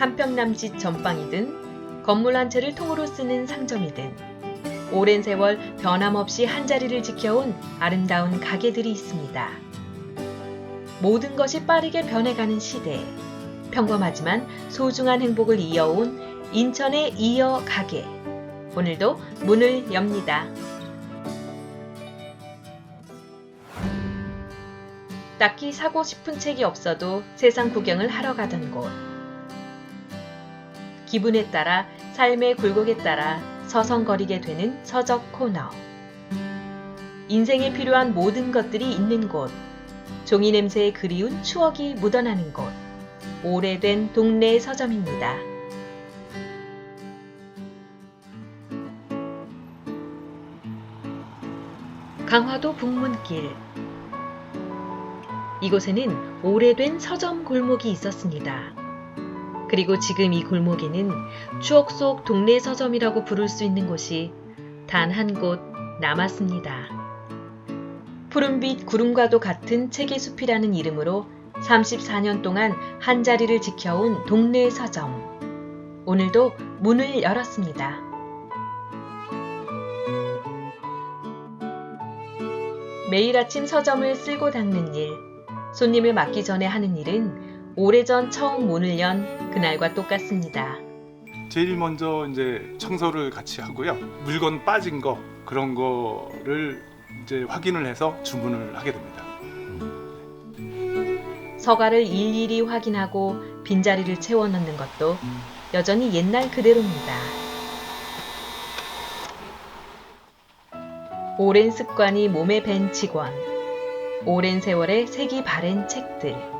한평남짓 전방이든 건물 한 채를 통으로 쓰는 상점이든 오랜 세월 변함없이 한자리를 지켜온 아름다운 가게들이 있습니다. 모든 것이 빠르게 변해가는 시대, 평범하지만 소중한 행복을 이어온 인천의 이어 가게. 오늘도 문을 엽니다. 딱히 사고 싶은 책이 없어도 세상 구경을 하러 가던 곳. 기분에 따라 삶의 굴곡에 따라 서성거리게 되는 서적 코너. 인생에 필요한 모든 것들이 있는 곳. 종이 냄새에 그리운 추억이 묻어나는 곳. 오래된 동네 서점입니다. 강화도 북문길. 이곳에는 오래된 서점 골목이 있었습니다. 그리고 지금 이 골목에는 추억 속 동네 서점이라고 부를 수 있는 곳이 단 한 곳 남았습니다. 푸른빛 구름과도 같은 책의 숲이라는 이름으로 34년 동안 한자리를 지켜온 동네 서점. 오늘도 문을 열었습니다. 매일 아침 서점을 쓸고 닦는 일, 손님을 맞기 전에 하는 일은 오래전 처음 문을 연 그날과 똑같습니다. 제일 먼저 이제 청소를 같이 하고요. 물건 빠진 거 그런 거를 이제 확인을 해서 주문을 하게 됩니다. 서가를 일일이 확인하고 빈자리를 채워 넣는 것도 여전히 옛날 그대로입니다. 오랜 습관이 몸에 밴 직원, 오랜 세월의 색이 바랜 책들.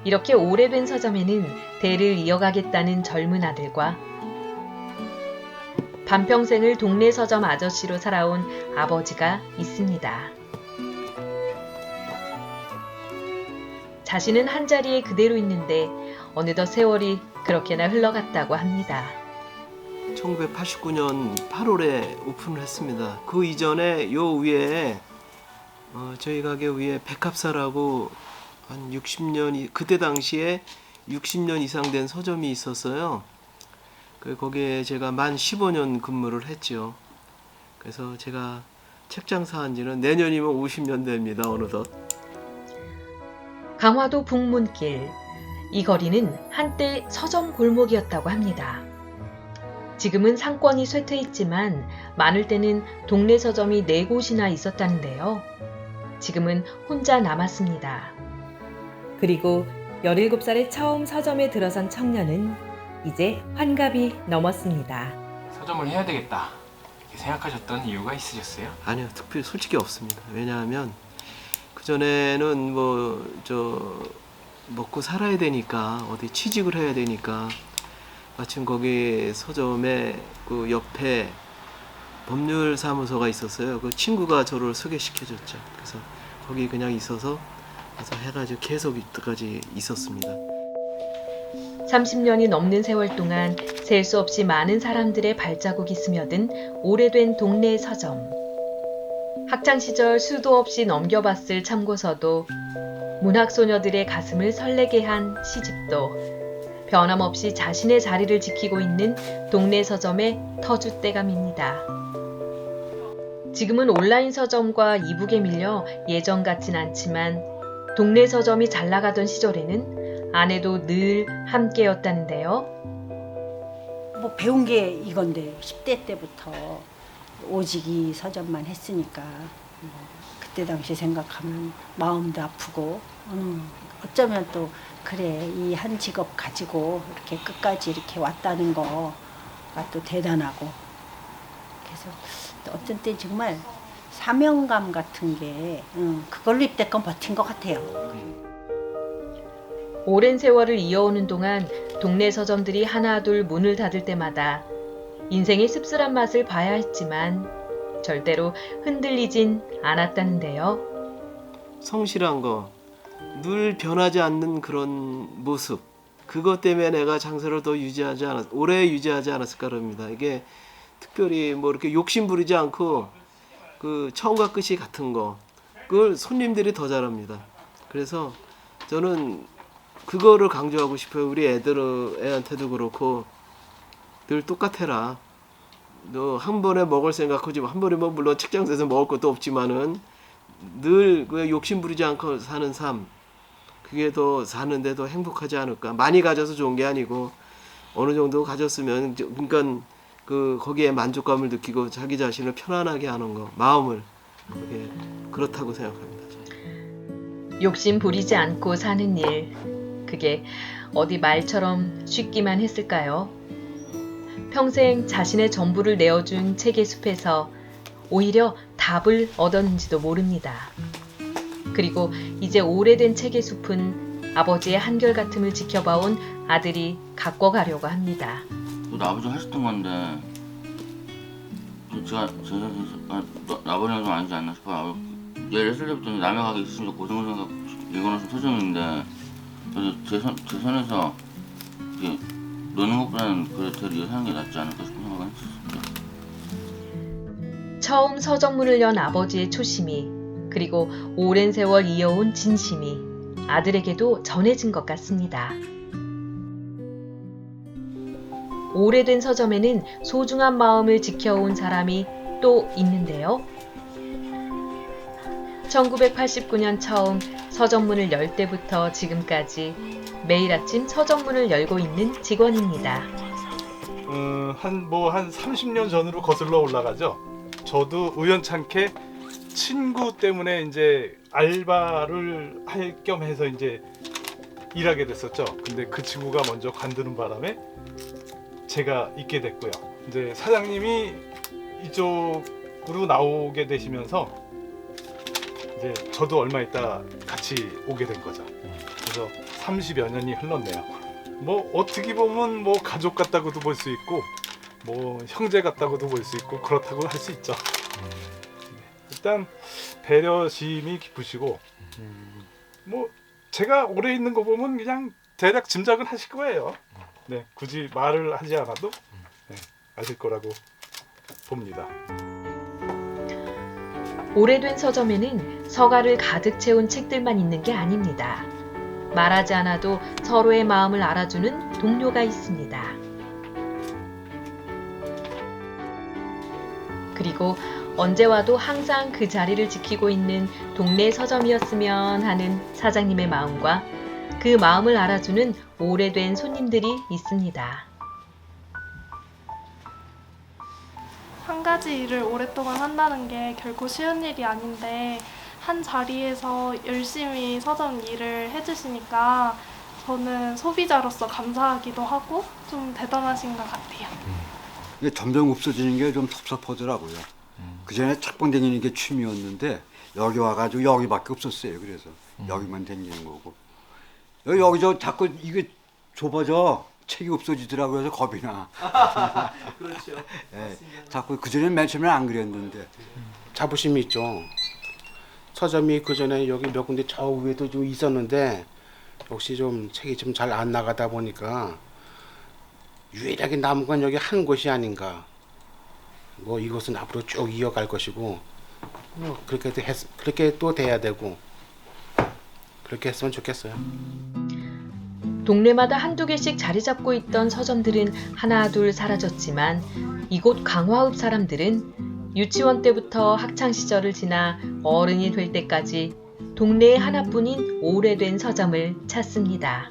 이렇게 오래된 서점에는 대를 이어가겠다는 젊은 아들과 반평생을 동네 서점 아저씨로 살아온 아버지가 있습니다. 자신은 한자리에 그대로 있는데 어느덧 세월이 그렇게나 흘러갔다고 합니다. 1989년 8월에 오픈을 했습니다. 그 이전에 요 위에 저희 가게 위에 백합사라고 한 60년, 그때 당시에 60년 이상 된 서점이 있었어요. 거기에 제가 만 15년 근무를 했죠. 그래서 제가 책 장사한 지는 내년이면 50년 됩니다. 어느덧. 강화도 북문길. 이 거리는 한때 서점 골목이었다고 합니다. 지금은 상권이 쇠퇴했지만 많을 때는 동네 서점이 4곳이나 있었다는데요. 지금은 혼자 남았습니다. 그리고 17살에 처음 서점에 들어선 청년은 이제 환갑이 넘었습니다. 서점을 해야 되겠다 이렇게 생각하셨던 이유가 있으셨어요? 아니요, 특별히 솔직히 없습니다. 왜냐하면 그전에는 먹고 살아야 되니까 어디 취직을 해야 되니까 마침 거기 서점에 그 옆에 법률사무소가 있었어요. 그 친구가 저를 소개시켜줬죠. 그래서 거기 그냥 있어서 그래서 해가지고 계속 이때까지 있었습니다. 30년이 넘는 세월 동안 셀 수 없이 많은 사람들의 발자국이 스며든 오래된 동네 서점. 학창시절 수도 없이 넘겨봤을 참고서도, 문학소녀들의 가슴을 설레게 한 시집도, 변함없이 자신의 자리를 지키고 있는 동네 서점의 터줏대감입니다. 지금은 온라인 서점과 이북에 밀려 예전 같진 않지만 동네 서점이 잘 나가던 시절에는 아내도 늘 함께였다는데요. 뭐 배운 게 이건데 10대 때부터 오직 이 서점만 했으니까 그때 당시 생각하면 마음도 아프고 어쩌면 또 그래 이 한 직업 가지고 이렇게 끝까지 이렇게 왔다는 거가 또 대단하고 그래서 어떤 때 정말 사명감 같은 게 그걸로 입대권 버틴 것 같아요. 오랜 세월을 이어오는 동안 동네 서점들이 하나둘 문을 닫을 때마다 인생의 씁쓸한 맛을 봐야 했지만 절대로 흔들리진 않았다는데요. 성실한 거, 늘 변하지 않는 그런 모습, 그것 때문에 내가 장사를 더 오래 유지하지 않았을까 합니다. 이게 특별히 뭐 이렇게 욕심 부리지 않고 그 처음과 끝이 같은 거, 그걸 손님들이 더 잘합니다. 그래서 저는 그거를 강조하고 싶어요. 우리 애한테도 그렇고 늘 똑같아라. 너 한 번에 먹을 생각하지 마. 한 번에 뭐 물론 책장에서 먹을 것도 없지만은 늘 그 욕심 부리지 않고 사는 삶. 그게 더 사는데 더 행복하지 않을까. 많이 가져서 좋은 게 아니고 어느 정도 가졌으면 그러니까 그 거기에 만족감을 느끼고 자기 자신을 편안하게 하는 거, 마음을 그게 그렇다고 생각합니다. 욕심 부리지 않고 사는 일, 그게 어디 말처럼 쉽기만 했을까요? 평생 자신의 전부를 내어준 책의 숲에서 오히려 답을 얻었는지도 모릅니다. 그리고 이제 오래된 책의 숲은 아버지의 한결같음을 지켜봐온 아들이 갖고 가려고 합니다. 그것도 아버지가 하셨던 건데 제가 아버지가 좀 아니지 않나 싶어요. 16살 때부터 남의 가게 있으니까 고생고생 읽어놓은 서점인데 그래도 제 손에서 이렇게 노는 것보다는 그래도 이거 사는 게 낫지 않을까 싶은 생각을 했었어요. 처음 서점문을 연 아버지의 초심이, 그리고 오랜 세월 이어온 진심이 아들에게도 전해진 것 같습니다. 오래된 서점에는 소중한 마음을 지켜온 사람이 또 있는데요. 1989년 처음 서점문을 열 때부터 지금까지 매일 아침 서점문을 열고 있는 직원입니다. 한 30년 전으로 거슬러 올라가죠. 저도 우연찮게 친구 때문에 이제 알바를 할 겸 해서 이제 일하게 됐었죠. 근데 그 친구가 먼저 관두는 바람에 제가 있게 됐고요. 이제 사장님이 이쪽으로 나오게 되시면서 이제 저도 얼마 있다 같이 오게 된 거죠. 그래서 30여 년이 흘렀네요. 뭐 어떻게 보면 뭐 가족 같다고도 볼 수 있고 뭐 형제 같다고도 볼 수 있고 그렇다고 할 수 있죠. 일단 배려심이 깊으시고 뭐 제가 오래 있는 거 보면 그냥 대략 짐작은 하실 거예요. 네, 굳이 말을 하지 않아도 네, 아실 거라고 봅니다. 오래된 서점에는 서가를 가득 채운 책들만 있는 게 아닙니다. 말하지 않아도 서로의 마음을 알아주는 동료가 있습니다. 그리고 언제 와도 항상 그 자리를 지키고 있는 동네 서점이었으면 하는 사장님의 마음과 그 마음을 알아주는 오래된 손님들이 있습니다. 한 가지 일을 오랫동안 한다는 게 결코 쉬운 일이 아닌데 한 자리에서 열심히 서점 일을 해주시니까 저는 소비자로서 감사하기도 하고 좀 대단하신 것 같아요. 이게 점점 없어지는 게 좀 섭섭하더라고요. 그 전에 책방 다니는 게 취미였는데 여기 와가지고 여기밖에 없었어요. 그래서 여기만 다니는 거고 여기 저 자꾸 이게 좁아져 책이 없어지더라고요. 그래서 겁이 나. 그렇죠. 네, 자꾸 그 전에 맨 처음에 안 그랬는데 자부심이 있죠. 서점이 그 전에 여기 몇 군데 저 위에도 좀 있었는데 역시 좀 책이 좀 잘 안 나가다 보니까 유일하게 남은 건 여기 한 곳이 아닌가. 뭐 이것은 앞으로 쭉 이어갈 것이고 뭐 그렇게 또 돼야 되고 그렇게 했으면 좋겠어요. 동네마다 한두 개씩 자리 잡고 있던 서점들은 하나 둘 사라졌지만 이곳 강화읍 사람들은 유치원 때부터 학창 시절을 지나 어른이 될 때까지 동네에 하나뿐인 오래된 서점을 찾습니다.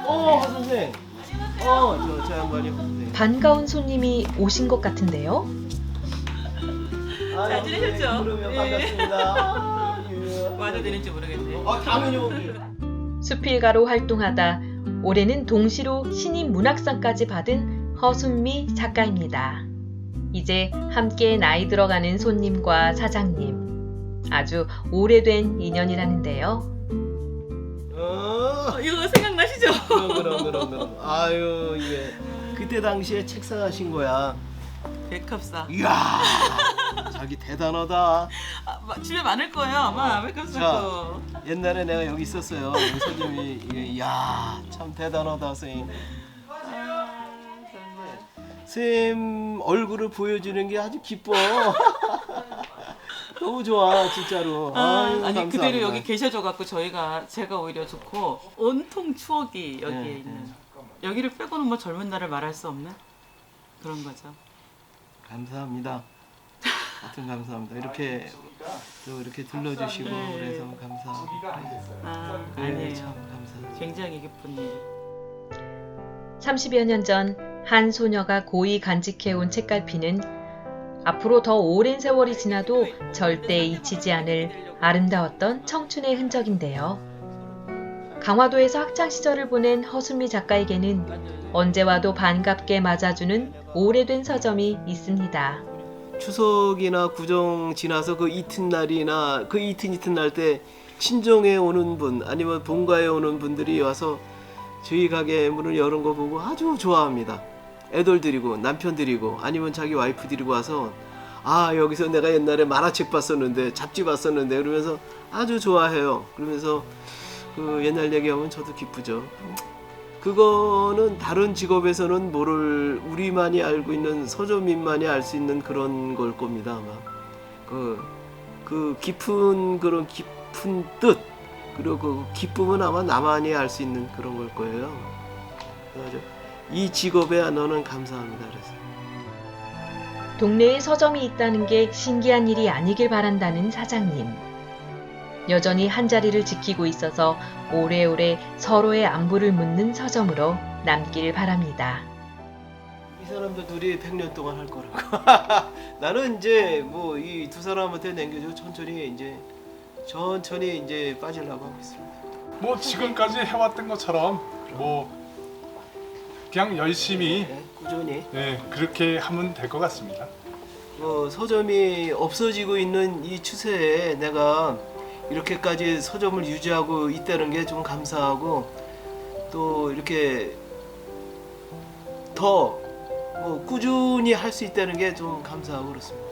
선생님. 저 양반이 선생님. 반가운 손님이 오신 것 같은데요. 잘 지내셨죠? 그러면 반갑습니다. 와도 되는지 모르겠네. 당연히 오세요. 수필가로 활동하다 올해는 동시로 신인 문학상까지 받은 허순미 작가입니다. 이제 함께 나이 들어가는 손님과 사장님, 아주 오래된 인연이라는데요. 이거 생각나시죠? 그럼. 아유 이게 그때 당시에 책 사가신 거야. 백합사. 이야, 자기 대단하다. 집에 많을 거예요 아마 백합사 거. 옛날에 내가 여기 있었어요. 여기 서점이 이야 참 대단하다 선생님. 선생님 얼굴을 보여주는 게 아주 기뻐. 너무 좋아 진짜로. 아유, 아니 감사합니다. 그대로 여기 계셔줘갖고 제가 오히려 좋고 온통 추억이 여기에 네, 있는. 여기를 빼고는 뭐 젊은 날을 말할 수 없는 그런 거죠. 감사합니다. 하여튼 감사합니다. 이렇게 또 이렇게 들러주시고 네. 그래서 감사합니다. 네, 아니에요. 참 감사합니다. 굉장히 기쁜 일. 30여 년 전 한 소녀가 고이 간직해온 책갈피는 앞으로 더 오랜 세월이 지나도 절대 잊히지 않을 아름다웠던 청춘의 흔적인데요. 강화도에서 학창시절을 보낸 허순미 작가에게는 언제 와도 반갑게 맞아주는 오래된 서점이 있습니다. 추석이나 구정 지나서 그 이튿날이나 그 이튿날 때 친정에 오는 분 아니면 본가에 오는 분들이 와서 저희 가게 문을 여는 거 보고 아주 좋아합니다. 애들 데리고 남편 데리고 아니면 자기 와이프 데리고 와서 아 여기서 내가 옛날에 만화책 봤었는데 잡지 봤었는데 그러면서 아주 좋아해요. 그러면서 그 옛날 얘기하면 저도 기쁘죠. 그거는 다른 직업에서는 모를 우리만이 알고 있는 서점인만이 알 수 있는 그런 걸 겁니다 아마. 그 깊은 그런 깊은 뜻 그리고 그 기쁨은 아마 나만이 알 수 있는 그런 걸 거예요. 그래서 이 직업에 너는 감사합니다. 그래서. 동네에 서점이 있다는 게 신기한 일이 아니길 바란다는 사장님. 여전히 한자리를 지키고 있어서 오래오래 서로의 안부를 묻는 서점으로 남길 바랍니다. 이 사람들 둘이 100년 동안 할 거라고. 나는 이제 뭐 이 두 사람한테 남겨줘 천천히 이제 빠지려고 하고 있습니다. 뭐 지금까지 해왔던 것처럼 뭐 그냥 열심히 네, 꾸준히. 그렇게 하면 될 것 같습니다. 서점이 없어지고 있는 이 추세에 내가 이렇게까지 서점을 유지하고 있다는 게 좀 감사하고 또 이렇게 더 뭐 꾸준히 할 수 있다는 게 좀 감사하고 그렇습니다.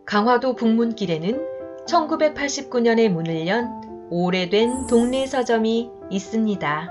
강화도 북문길에는 1989년에 문을 연 오래된 동네 서점이 있습니다.